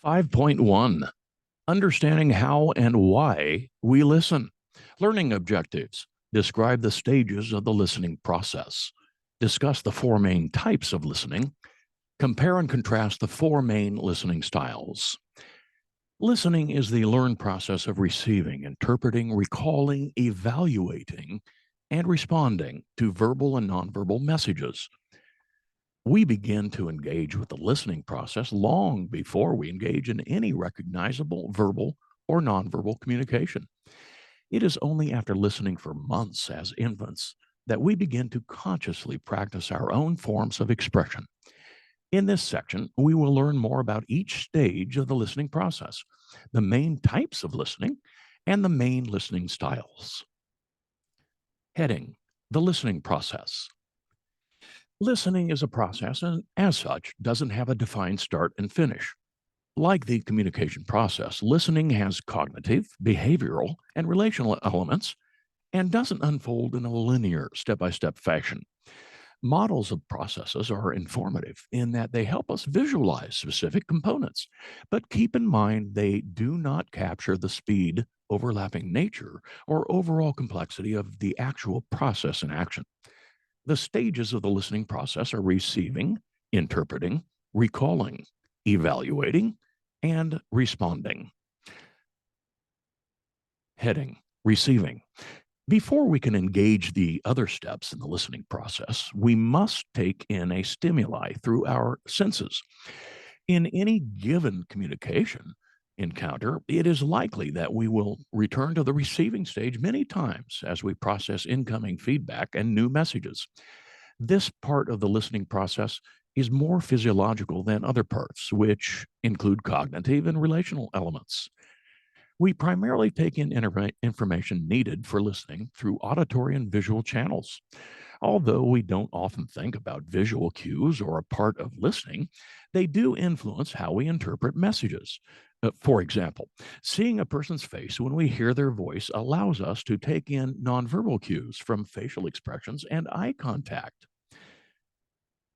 5.1 Understanding how and why we listen. Learning objectives. Describe the stages of the listening process. Discuss the four main types of listening. Compare and contrast the four main listening styles. Listening is the learned process of receiving, interpreting, recalling, evaluating, and responding to verbal and nonverbal messages. We begin to engage with the listening process long before we engage in any recognizable verbal or nonverbal communication. It is only after listening for months as infants that we begin to consciously practice our own forms of expression. In this section, we will learn more about each stage of the listening process, the main types of listening, and the main listening styles. Heading: The listening process. Listening is a process and, as such, doesn't have a defined start and finish. Like the communication process, listening has cognitive, behavioral, and relational elements and doesn't unfold in a linear, step by step fashion. Models of processes are informative in that they help us visualize specific components, but keep in mind they do not capture the speed, overlapping nature, or overall complexity of the actual process in action. The stages of the listening process are receiving, interpreting, recalling, evaluating, and responding. Heading: Receiving. Before we can engage the other steps in the listening process, we must take in a stimuli through our senses. In any given communication encounter, it is likely that we will return to the receiving stage many times as we process incoming feedback and new messages. This part of the listening process is more physiological than other parts, which include cognitive and relational elements. We primarily take in information needed for listening through auditory and visual channels. Although we don't often think about visual cues or a part of listening, they do influence how we interpret messages. For example, seeing a person's face when we hear their voice allows us to take in nonverbal cues from facial expressions and eye contact.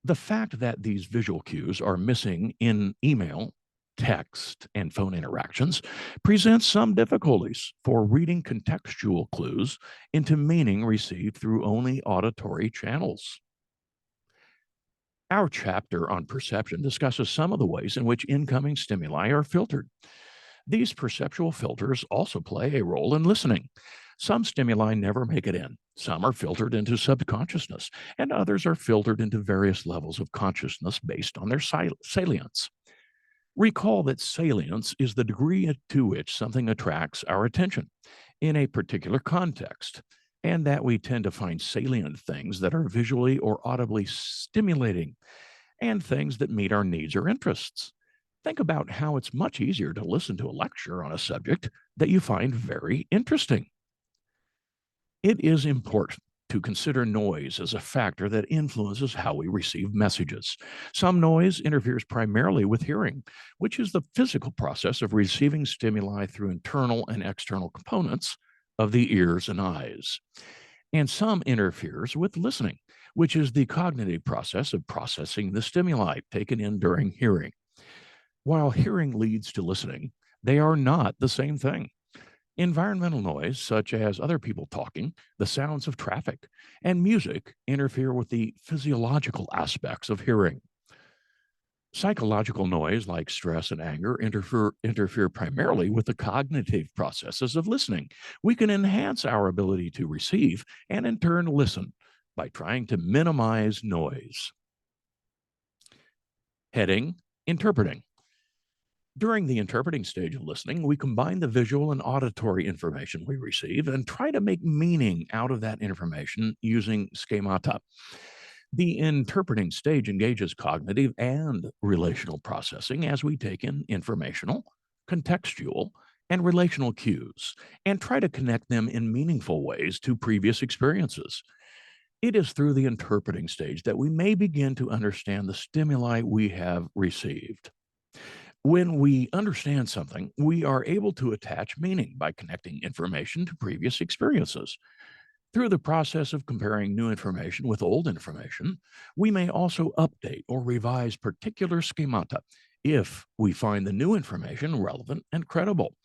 The fact that these visual cues are missing in email, text, and phone interactions presents some difficulties for reading contextual clues into meaning received through only auditory channels. Our chapter on perception discusses some of the ways in which incoming stimuli are filtered. These perceptual filters also play a role in listening. Some stimuli never make it in. Some are filtered into subconsciousness, and others are filtered into various levels of consciousness based on their salience. Recall that salience is the degree to which something attracts our attention in a particular context, and that we tend to find salient things that are visually or audibly stimulating and things that meet our needs or interests. Think about how it's much easier to listen to a lecture on a subject that you find very interesting. It is important to consider noise as a factor that influences how we receive messages. Some noise interferes primarily with hearing, which is the physical process of receiving stimuli through internal and external components of the ears and eyes. And some interferes with listening, which is the cognitive process of processing the stimuli taken in during hearing. While hearing leads to listening, they are not the same thing. Environmental noise, such as other people talking, the sounds of traffic, and music, interfere with the physiological aspects of hearing. Psychological noise, like stress and anger, interfere primarily with the cognitive processes of listening. We can enhance our ability to receive and, in turn, listen by trying to minimize noise. Heading: Interpreting. During the interpreting stage of listening, we combine the visual and auditory information we receive and try to make meaning out of that information using schemata. The interpreting stage engages cognitive and relational processing as we take in informational, contextual, and relational cues and try to connect them in meaningful ways to previous experiences. It is through the interpreting stage that we may begin to understand the stimuli we have received. When we understand something, we are able to attach meaning by connecting information to previous experiences. Through the process of comparing new information with old information, we may also update or revise particular schemata if we find the new information relevant and credible.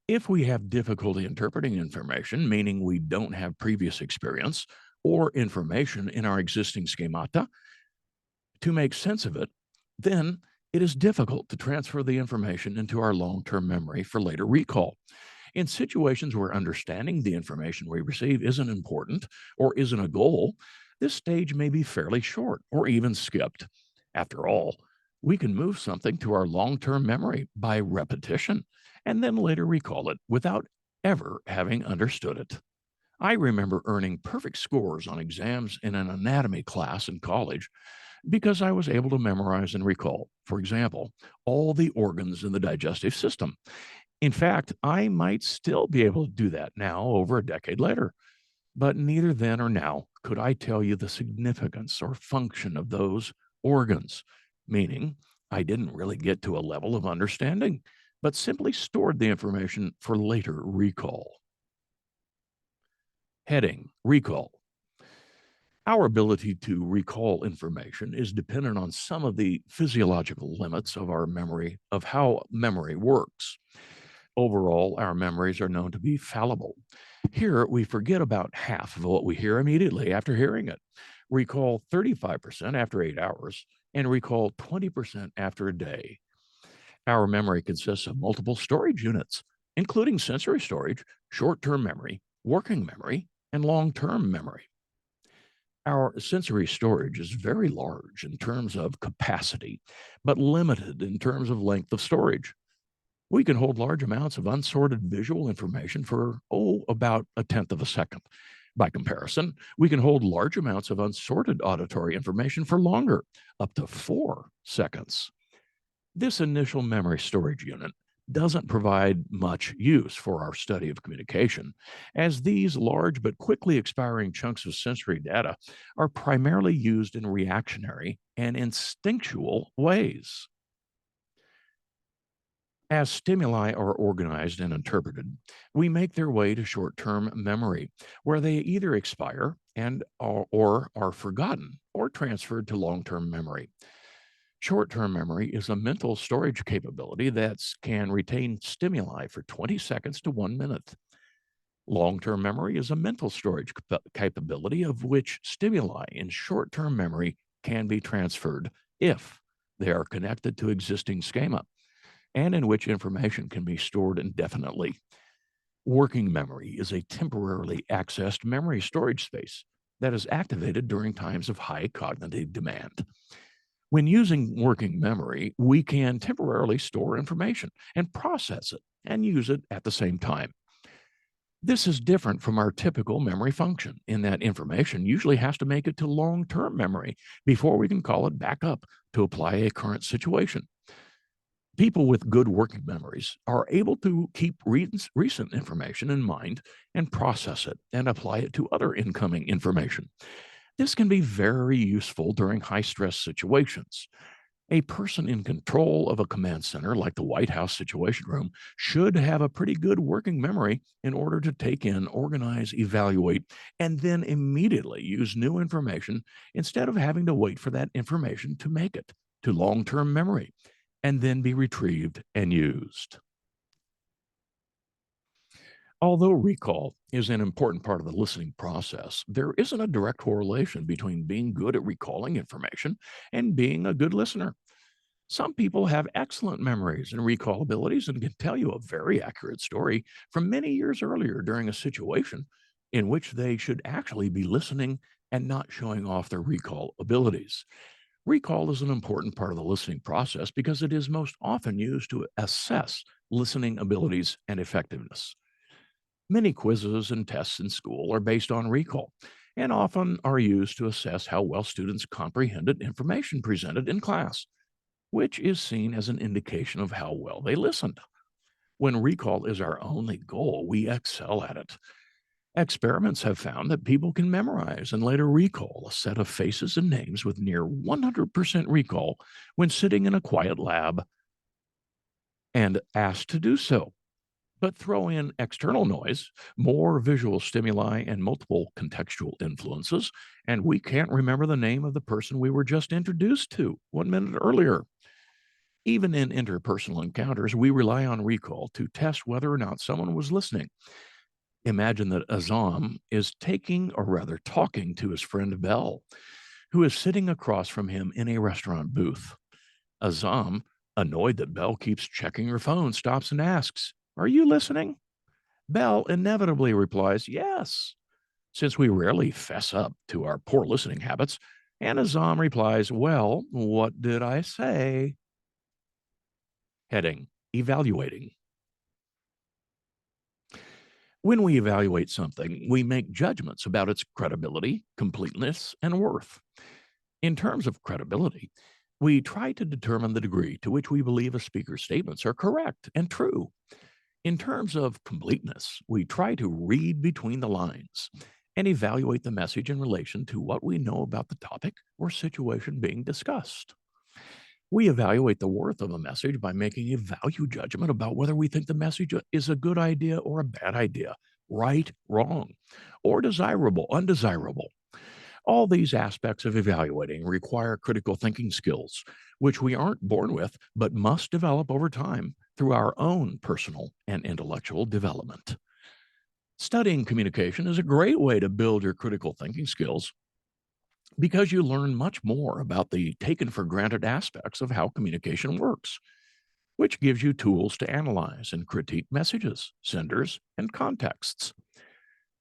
If we have difficulty interpreting information, meaning we don't have previous experience or information in our existing schemata to make sense of it, then it is difficult to transfer the information into our long term memory for later recall. In situations where understanding the information we receive isn't important or isn't a goal, this stage may be fairly short or even skipped. After all, we can move something to our long term memory by repetition and then later recall it without ever having understood it. I remember earning perfect scores on exams in an anatomy class in college because I was able to memorize and recall, for example, all the organs in the digestive system. In fact, I might still be able to do that now over a decade later, but neither then or now could I tell you the significance or function of those organs, meaning I didn't really get to a level of understanding, but simply stored the information for later recall. Heading Recall. Our ability to recall information is dependent on some of the physiological limits of our memory, of how memory works. Overall, our memories are known to be fallible. Here, we forget about half of what we hear immediately after hearing it, recall 35% after 8 hours, and recall 20% after a day. Our memory consists of multiple storage units, including sensory storage, short term memory, working memory, and long term memory. Our sensory storage is very large in terms of capacity, but limited in terms of length of storage. We can hold large amounts of unsorted visual information for, about a tenth of a second. By comparison, we can hold large amounts of unsorted auditory information for longer, up to 4 seconds. This initial memory storage unit doesn't provide much use for our study of communication, as these large but quickly expiring chunks of sensory data are primarily used in reactionary and instinctual ways. As stimuli are organized and interpreted, we make their way to short term memory, where they either expire or are forgotten or transferred to long term memory. Short term memory is a mental storage capability that can retain stimuli for 20 seconds to 1 minute. Long term memory is a mental storage capability of which stimuli in short term memory can be transferred if they are connected to existing schema and in which information can be stored indefinitely. Working memory is a temporarily accessed memory storage space that is activated during times of high cognitive demand. When using working memory, we can temporarily store information and process it and use it at the same time. This is different from our typical memory function in that information usually has to make it to long term memory before we can call it back up to apply a current situation. People with good working memories are able to keep recent information in mind and process it and apply it to other incoming information. This can be very useful during high stress situations. A person in control of a command center like the White House Situation Room should have a pretty good working memory in order to take in, organize, evaluate, and then immediately use new information instead of having to wait for that information to make it to long term memory and then be retrieved and used. Although recall is an important part of the listening process, there isn't a direct correlation between being good at recalling information and being a good listener. Some people have excellent memories and recall abilities and can tell you a very accurate story from many years earlier during a situation in which they should actually be listening and not showing off their recall abilities. Recall is an important part of the listening process because it is most often used to assess listening abilities and effectiveness. Many quizzes and tests in school are based on recall and often are used to assess how well students comprehended information presented in class, which is seen as an indication of how well they listened. When recall is our only goal, we excel at it. Experiments have found that people can memorize and later recall a set of faces and names with near 100% recall when sitting in a quiet lab and asked to do so. But throw in external noise, more visual stimuli, and multiple contextual influences, and we can't remember the name of the person we were just introduced to 1 minute earlier. Even in interpersonal encounters, we rely on recall to test whether or not someone was listening. Imagine that Azam is taking, or rather talking to his friend Bell, who is sitting across from him in a restaurant booth. Azam, annoyed that Bell keeps checking her phone, stops and asks, "Are you listening?" Bell inevitably replies, "Yes," since we rarely fess up to our poor listening habits. And Azam replies, "Well, what did I say?" Heading: Evaluating. When we evaluate something, we make judgments about its credibility, completeness, and worth. In terms of credibility, we try to determine the degree to which we believe a speaker's statements are correct and true. In terms of completeness, we try to read between the lines and evaluate the message in relation to what we know about the topic or situation being discussed. We evaluate the worth of a message by making a value judgment about whether we think the message is a good idea or a bad idea, right, wrong, or desirable, undesirable. All these aspects of evaluating require critical thinking skills, which we aren't born with but must develop over time through our own personal and intellectual development. Studying communication is a great way to build your critical thinking skills because you learn much more about the taken for granted aspects of how communication works, which gives you tools to analyze and critique messages, senders, and contexts.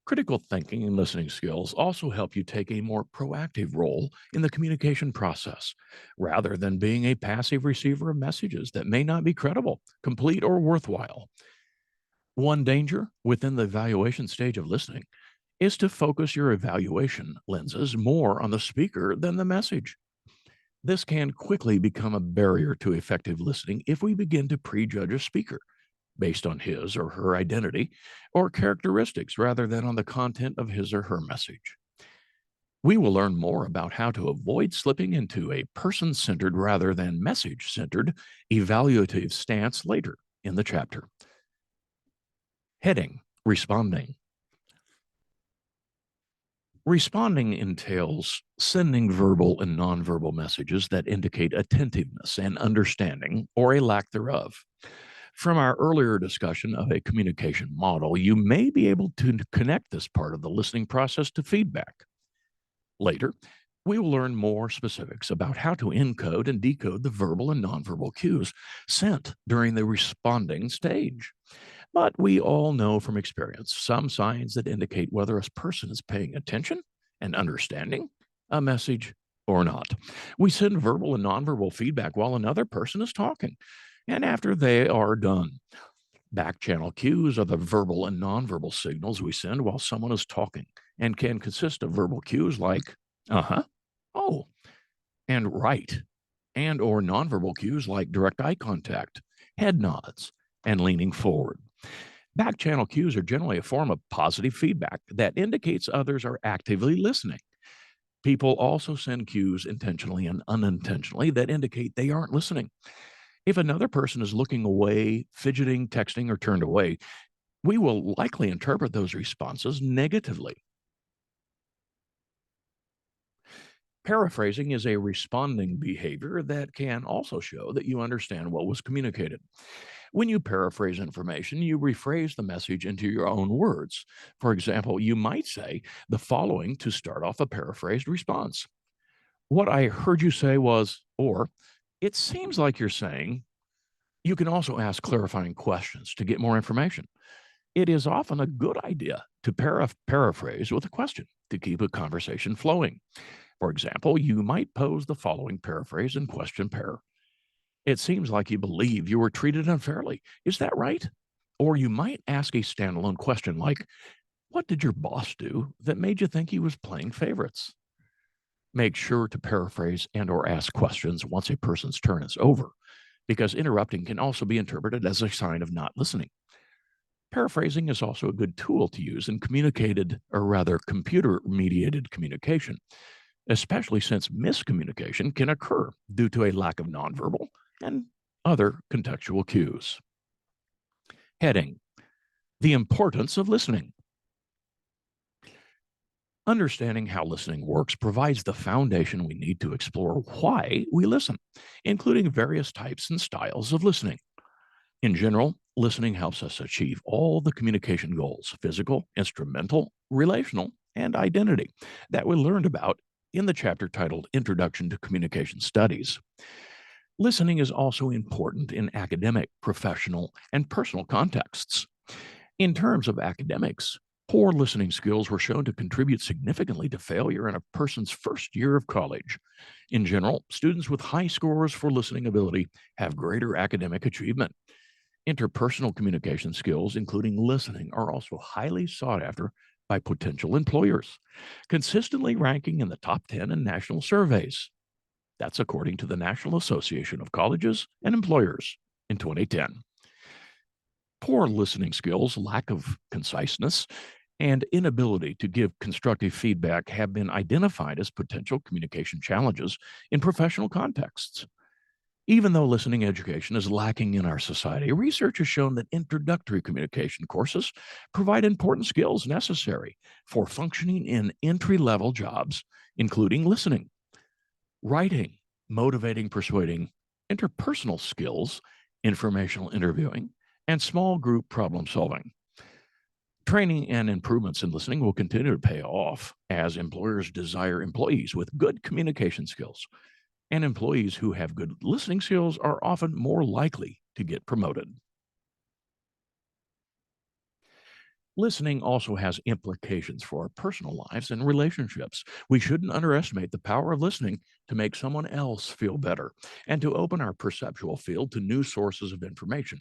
Critical thinking and listening skills also help you take a more proactive role in the communication process, rather than being a passive receiver of messages that may not be credible, complete, or worthwhile. One danger within the evaluation stage of listening is to focus your evaluation lenses more on the speaker than the message. This can quickly become a barrier to effective listening if we begin to prejudge a speaker based on his or her identity or characteristics rather than on the content of his or her message. We will learn more about how to avoid slipping into a person centered rather than message centered evaluative stance later in the chapter. Heading: Responding. Responding entails sending verbal and nonverbal messages that indicate attentiveness and understanding or a lack thereof. From our earlier discussion of a communication model, you may be able to connect this part of the listening process to feedback. Later, we will learn more specifics about how to encode and decode the verbal and nonverbal cues sent during the responding stage. But we all know from experience some signs that indicate whether a person is paying attention and understanding a message or not. We send verbal and nonverbal feedback while another person is talking and after they are done. Back channel cues are the verbal and nonverbal signals we send while someone is talking and can consist of verbal cues like uh-huh, oh, and right, and or nonverbal cues like direct eye contact, head nods, and leaning forward. Back channel cues are generally a form of positive feedback that indicates others are actively listening. People also send cues intentionally and unintentionally that indicate they aren't listening. If another person is looking away, fidgeting, texting, or turned away, we will likely interpret those responses negatively. Paraphrasing is a responding behavior that can also show that you understand what was communicated. When you paraphrase information, you rephrase the message into your own words. For example, you might say the following to start off a paraphrased response: "What I heard you say was," or "It seems like you're saying." You can also ask clarifying questions to get more information. It is often a good idea to paraphrase with a question to keep a conversation flowing. For example, you might pose the following paraphrase and question pair: "It seems like you believe you were treated unfairly. Is that right?" Or you might ask a standalone question like, "What did your boss do that made you think he was playing favorites?" Make sure to paraphrase and or ask questions once a person's turn is over, because interrupting can also be interpreted as a sign of not listening. Paraphrasing is also a good tool to use in communicated, or rather computer mediated communication, especially since miscommunication can occur due to a lack of nonverbal and other contextual cues. Heading: The importance of listening. Understanding how listening works provides the foundation we need to explore why we listen, including various types and styles of listening. In general, listening helps us achieve all the communication goals physical, instrumental, relational, and identity that we learned about in the chapter titled Introduction to Communication Studies. Listening is also important in academic, professional, and personal contexts. In terms of academics, poor listening skills were shown to contribute significantly to failure in a person's first year of college. In general, students with high scores for listening ability have greater academic achievement. Interpersonal communication skills, including listening, are also highly sought after by potential employers, consistently ranking in the top 10 in national surveys. That's according to the National Association of Colleges and Employers in 2010. Poor listening skills, lack of conciseness, and inability to give constructive feedback have been identified as potential communication challenges in professional contexts. Even though listening education is lacking in our society, research has shown that introductory communication courses provide important skills necessary for functioning in entry level jobs, including listening, writing, motivating, persuading, interpersonal skills, informational interviewing, and small group problem solving. Training and improvements in listening will continue to pay off as employers desire employees with good communication skills, and employees who have good listening skills are often more likely to get promoted. Listening also has implications for our personal lives and relationships. We shouldn't underestimate the power of listening to make someone else feel better and to open our perceptual field to new sources of information.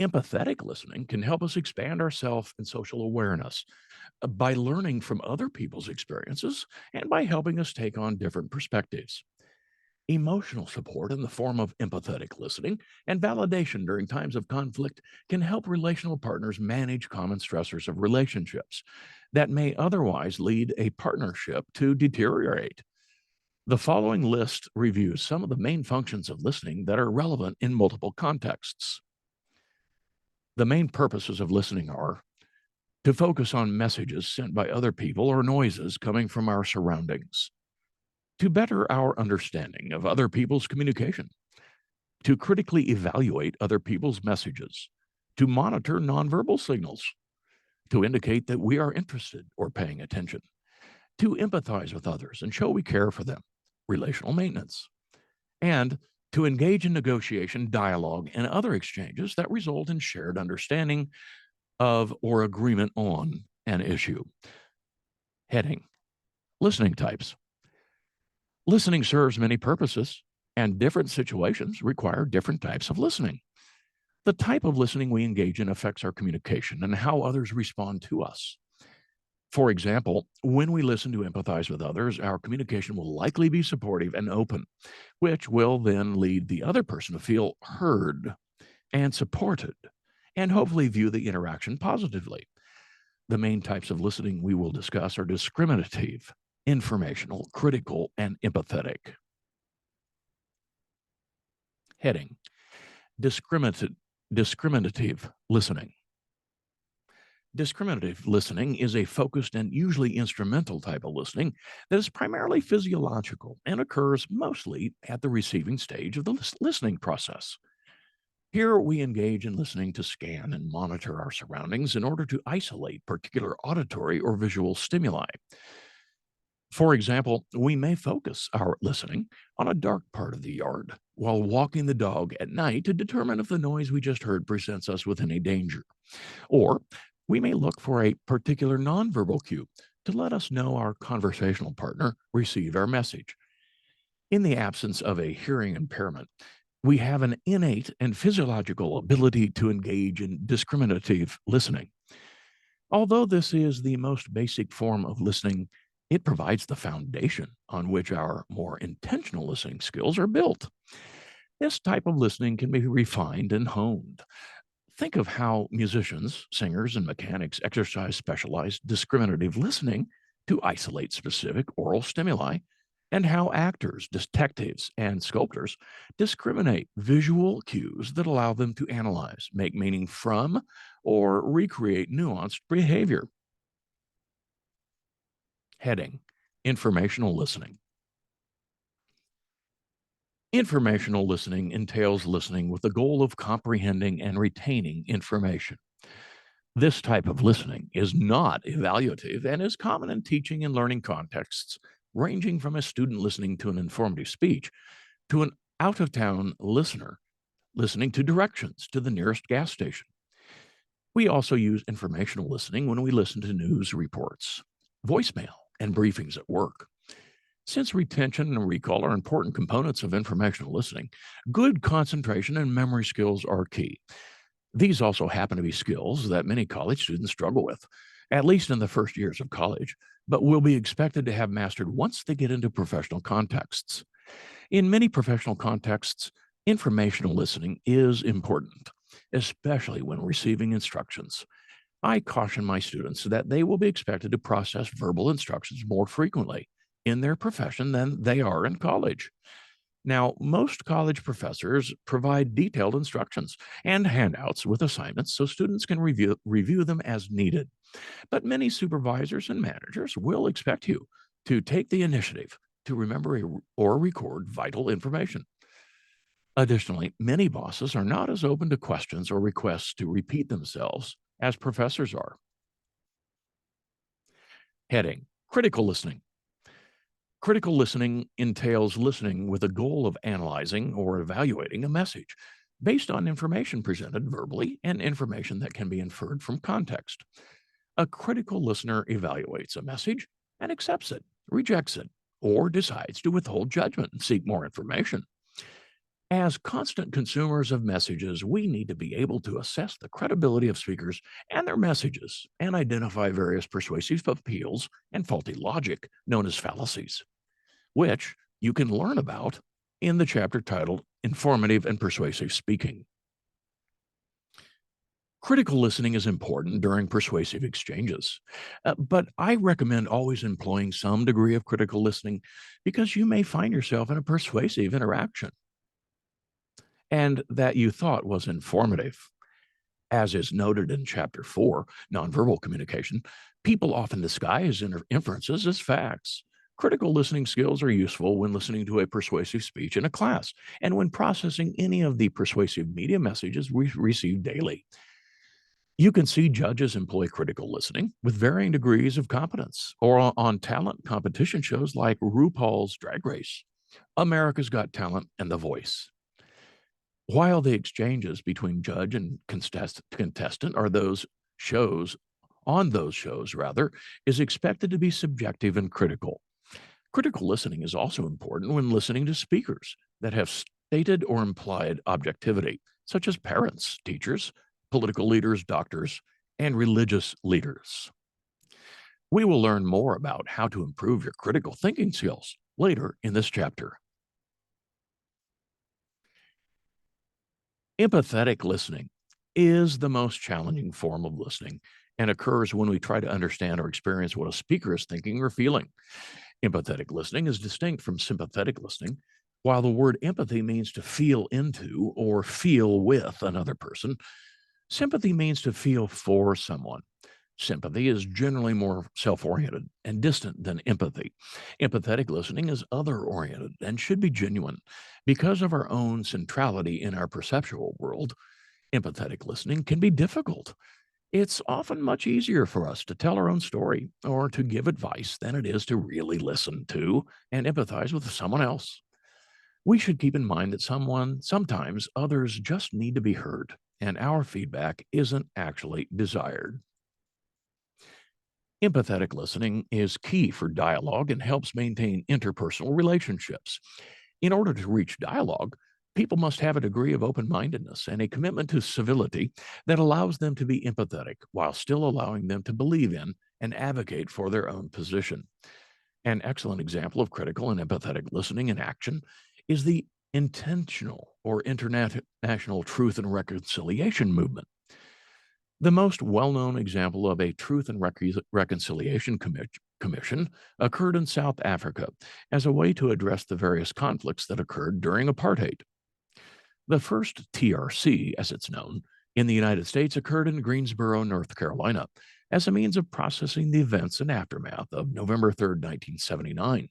Empathetic listening can help us expand our self and social awareness by learning from other people's experiences and by helping us take on different perspectives. Emotional support in the form of empathetic listening and validation during times of conflict can help relational partners manage common stressors of relationships that may otherwise lead a partnership to deteriorate. The following list reviews some of the main functions of listening that are relevant in multiple contexts. The main purposes of listening are to focus on messages sent by other people or noises coming from our surroundings, to better our understanding of other people's communication, to critically evaluate other people's messages, to monitor nonverbal signals, to indicate that we are interested or paying attention, to empathize with others and show we care for them, relational maintenance, and to engage in negotiation, dialogue, and other exchanges that result in shared understanding of or agreement on an issue. Heading: Listening types. Listening serves many purposes, and different situations require different types of listening. The type of listening we engage in affects our communication and how others respond to us. For example, when we listen to empathize with others, our communication will likely be supportive and open, which will then lead the other person to feel heard and supported, and hopefully view the interaction positively. The main types of listening we will discuss are discriminative, informational, critical, and empathetic. Heading: Discriminative listening. Discriminative listening is a focused and usually instrumental type of listening that is primarily physiological and occurs mostly at the receiving stage of the listening process. Here, we engage in listening to scan and monitor our surroundings in order to isolate particular auditory or visual stimuli. For example, we may focus our listening on a dark part of the yard while walking the dog at night to determine if the noise we just heard presents us with any danger. Or we may look for a particular nonverbal cue to let us know our conversational partner received our message. In the absence of a hearing impairment, we have an innate and physiological ability to engage in discriminative listening. Although this is the most basic form of listening, it provides the foundation on which our more intentional listening skills are built. This type of listening can be refined and honed. Think of how musicians, singers, and mechanics exercise specialized discriminative listening to isolate specific oral stimuli, and how actors, detectives, and sculptors discriminate visual cues that allow them to analyze, make meaning from, or recreate nuanced behavior. Heading: Informational listening. Informational listening entails listening with the goal of comprehending and retaining information. This type of listening is not evaluative and is common in teaching and learning contexts, ranging from a student listening to an informative speech to an out of town listener listening to directions to the nearest gas station. We also use informational listening when we listen to news reports, voicemail, and briefings at work. Since retention and recall are important components of informational listening, good concentration and memory skills are key. These also happen to be skills that many college students struggle with, at least in the first years of college, but will be expected to have mastered once they get into professional contexts. In many professional contexts, informational listening is important, especially when receiving instructions. I caution my students that they will be expected to process verbal instructions more frequently in their profession than they are in college. Now, most college professors provide detailed instructions and handouts with assignments so students can review them as needed. But many supervisors and managers will expect you to take the initiative to remember or record vital information. Additionally, many bosses are not as open to questions or requests to repeat themselves as professors are. Heading: Critical listening. Critical listening entails listening with a goal of analyzing or evaluating a message based on information presented verbally and information that can be inferred from context. A critical listener evaluates a message and accepts it, rejects it, or decides to withhold judgment and seek more information. As constant consumers of messages, we need to be able to assess the credibility of speakers and their messages and identify various persuasive appeals and faulty logic known as fallacies, which you can learn about in the chapter titled Informative and Persuasive Speaking. Critical listening is important during persuasive exchanges, but I recommend always employing some degree of critical listening because you may find yourself in a persuasive interaction and that you thought was informative. As is noted in Chapter 4, Nonverbal Communication, people often disguise inferences as facts. Critical listening skills are useful when listening to a persuasive speech in a class and when processing any of the persuasive media messages we receive daily. You can see judges employ critical listening with varying degrees of competence or on talent competition shows like RuPaul's Drag Race, America's Got Talent, and The Voice. While the exchanges between judge and contestant are those shows rather, is expected to be subjective and critical. Critical listening is also important when listening to speakers that have stated or implied objectivity, such as parents, teachers, political leaders, doctors, and religious leaders. We will learn more about how to improve your critical thinking skills later in this chapter. Empathetic listening is the most challenging form of listening and occurs when we try to understand or experience what a speaker is thinking or feeling. Empathetic listening is distinct from sympathetic listening. While the word empathy means to feel into or feel with another person, sympathy means to feel for someone. Sympathy is generally more self oriented and distant than empathy. Empathetic listening is other oriented and should be genuine. Because of our own centrality in our perceptual world, empathetic listening can be difficult. It's often much easier for us to tell our own story or to give advice than it is to really listen to and empathize with someone else. We should keep in mind that sometimes others just need to be heard, and our feedback isn't actually desired. Empathetic listening is key for dialogue and helps maintain interpersonal relationships. In order to reach dialogue, people must have a degree of open mindedness and a commitment to civility that allows them to be empathetic while still allowing them to believe in and advocate for their own position. An excellent example of critical and empathetic listening in action is the intentional or international truth and reconciliation movement. The most well known example of a Truth and Reconciliation Commission occurred in South Africa as a way to address the various conflicts that occurred during apartheid. The first TRC, as it's known, in the United States occurred in Greensboro, North Carolina, as a means of processing the events and aftermath of November 3rd, 1979,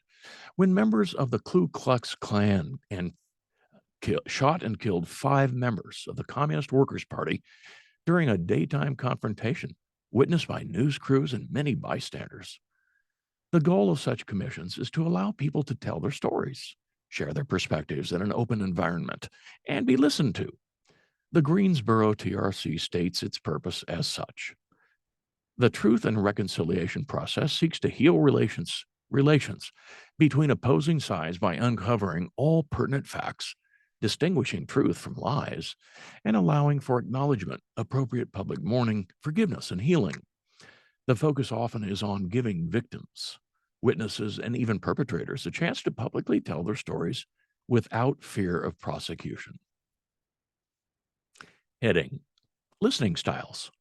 when members of the Ku Klux Klan shot and killed 5 members of the Communist Workers' Party during a daytime confrontation witnessed by news crews and many bystanders. The goal of such commissions is to allow people to tell their stories, share their perspectives in an open environment, and be listened to. The Greensboro TRC states its purpose as such. The Truth and Reconciliation process seeks to heal relations between opposing sides by uncovering all pertinent facts, distinguishing truth from lies, and allowing for acknowledgement, appropriate public mourning, forgiveness, and healing. The focus often is on giving victims, witnesses, and even perpetrators a chance to publicly tell their stories without fear of prosecution. Heading: Listening styles.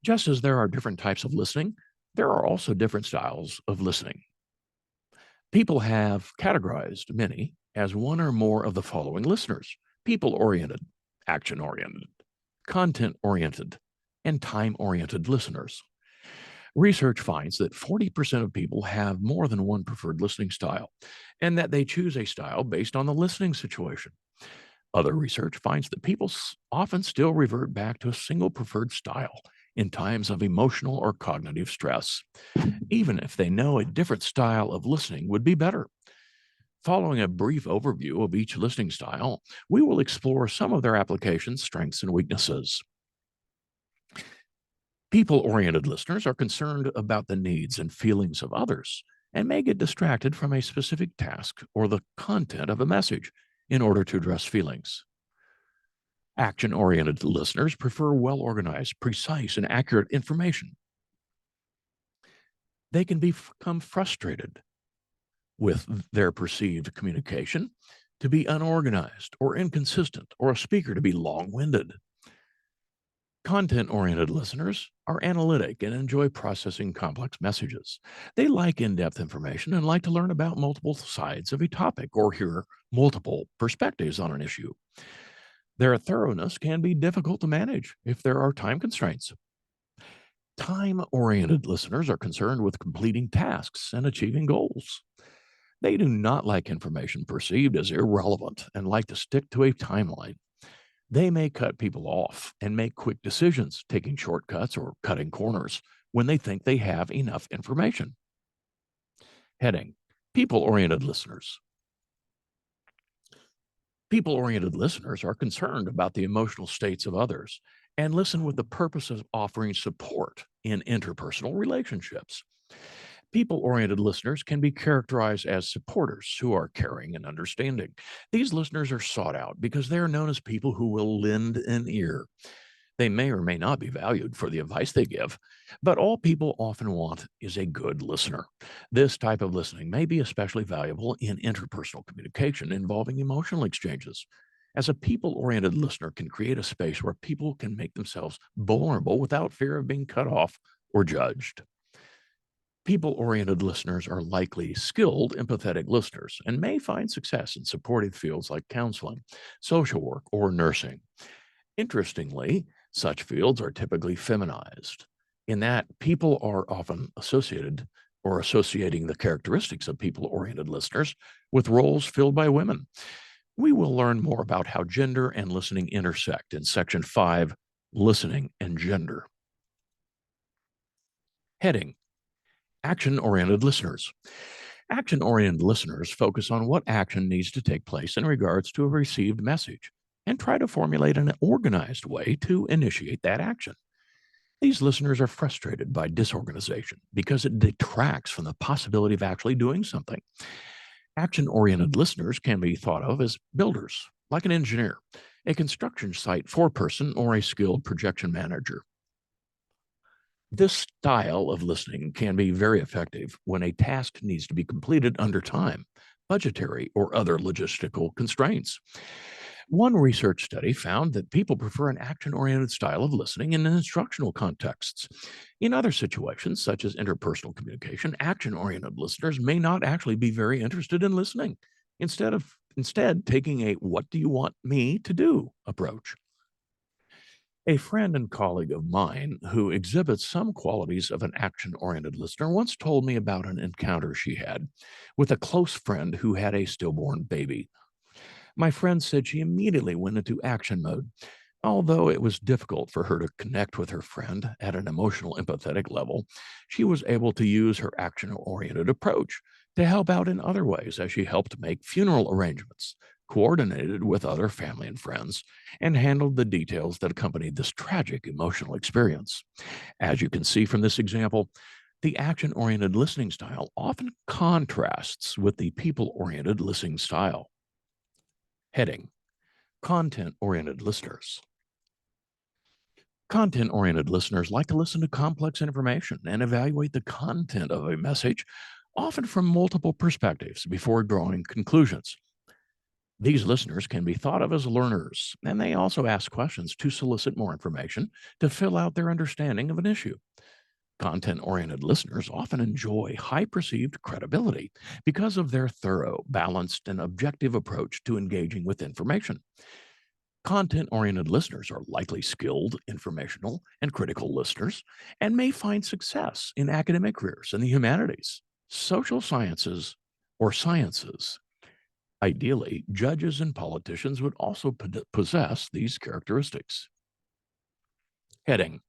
Just as there are different types of listening, there are also different styles of listening. People have categorized many as one or more of the following listeners: people-oriented, action-oriented, content-oriented, and time-oriented listeners. Research finds that 40% of people have more than one preferred listening style, and that they choose a style based on the listening situation. Other research finds that people often still revert back to a single preferred style in times of emotional or cognitive stress, even if they know a different style of listening would be better. Following a brief overview of each listening style, we will explore some of their applications, strengths, and weaknesses. People-oriented listeners are concerned about the needs and feelings of others and may get distracted from a specific task or the content of a message in order to address feelings. Action-oriented listeners prefer well-organized, precise, and accurate information. They can become frustrated with their perceived communication to be unorganized or inconsistent, or a speaker to be long-winded. Content-oriented listeners are analytic and enjoy processing complex messages. They like in-depth information and like to learn about multiple sides of a topic or hear multiple perspectives on an issue. Their thoroughness can be difficult to manage if there are time constraints. Time-oriented listeners are concerned with completing tasks and achieving goals. They do not like information perceived as irrelevant and like to stick to a timeline. They may cut people off and make quick decisions, taking shortcuts or cutting corners when they think they have enough information. Heading: People-oriented listeners. People-oriented listeners are concerned about the emotional states of others and listen with the purpose of offering support in interpersonal relationships. People-oriented listeners can be characterized as supporters who are caring and understanding. These listeners are sought out because they are known as people who will lend an ear. They may or may not be valued for the advice they give, but all people often want is a good listener. This type of listening may be especially valuable in interpersonal communication involving emotional exchanges, as a people-oriented listener can create a space where people can make themselves vulnerable without fear of being cut off or judged. People-oriented listeners are likely skilled, empathetic listeners and may find success in supportive fields like counseling, social work, or nursing. Interestingly, such fields are typically feminized, in that people are often associated or associating the characteristics of people-oriented listeners with roles filled by women. We will learn more about how gender and listening intersect in Section 5, Listening and Gender. Heading: Action-oriented listeners. Action-oriented listeners focus on what action needs to take place in regards to a received message and try to formulate an organized way to initiate that action. These listeners are frustrated by disorganization because it detracts from the possibility of actually doing something. Action-oriented listeners can be thought of as builders, like an engineer, a construction site foreperson, or a skilled projection manager. This style of listening can be very effective when a task needs to be completed under time, budgetary, or other logistical constraints. One research study found that people prefer an action-oriented style of listening in instructional contexts. In other situations, such as interpersonal communication, action-oriented listeners may not actually be very interested in listening, instead taking a "what do you want me to do" approach. A friend and colleague of mine who exhibits some qualities of an action oriented listener once told me about an encounter she had with a close friend who had a stillborn baby. My friend said she immediately went into action mode. Although it was difficult for her to connect with her friend at an emotional, empathetic level, she was able to use her action oriented approach to help out in other ways as she helped make funeral arrangements, coordinated with other family and friends, and handled the details that accompanied this tragic emotional experience. As you can see from this example, the action oriented listening style often contrasts with the people oriented listening style. Heading: Content oriented listeners. Content oriented listeners like to listen to complex information and evaluate the content of a message, often from multiple perspectives, before drawing conclusions. These listeners can be thought of as learners, and they also ask questions to solicit more information to fill out their understanding of an issue. Content oriented listeners often enjoy high perceived credibility because of their thorough, balanced, and objective approach to engaging with information. Content oriented listeners are likely skilled, informational, and critical listeners and may find success in academic careers in the humanities, social sciences, or sciences. Ideally, judges and politicians would also possess these characteristics. Heading: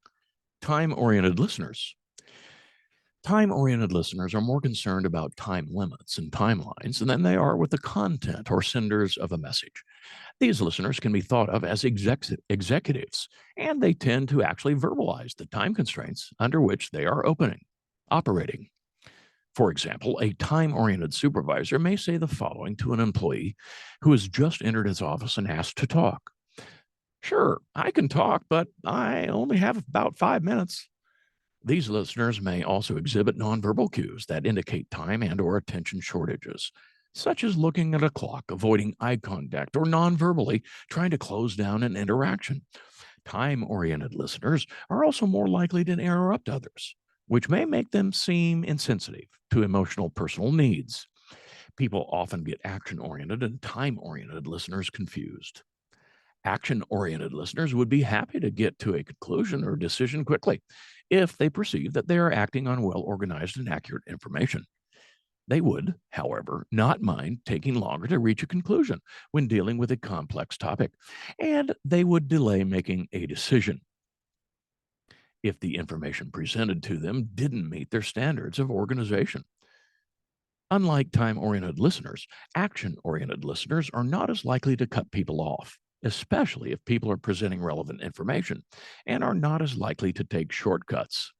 Time oriented listeners. Time oriented listeners are more concerned about time limits and timelines than they are with the content or senders of a message. These listeners can be thought of as executives, and they tend to actually verbalize the time constraints under which they are operating. For example, a time oriented supervisor may say the following to an employee who has just entered his office and asked to talk: "Sure, I can talk, but I only have about 5 minutes." These listeners may also exhibit nonverbal cues that indicate time and or attention shortages, such as looking at a clock, avoiding eye contact, or nonverbally trying to close down an interaction. Time-oriented listeners are also more likely to interrupt others, which may make them seem insensitive to emotional personal needs. People often get action-oriented and time-oriented listeners confused. Action oriented listeners would be happy to get to a conclusion or decision quickly if they perceive that they are acting on well organized and accurate information. They would, however, not mind taking longer to reach a conclusion when dealing with a complex topic, and they would delay making a decision if the information presented to them didn't meet their standards of organization. Unlike time oriented listeners, action oriented listeners are not as likely to cut people off, especially if people are presenting relevant information, and are not as likely to take shortcuts.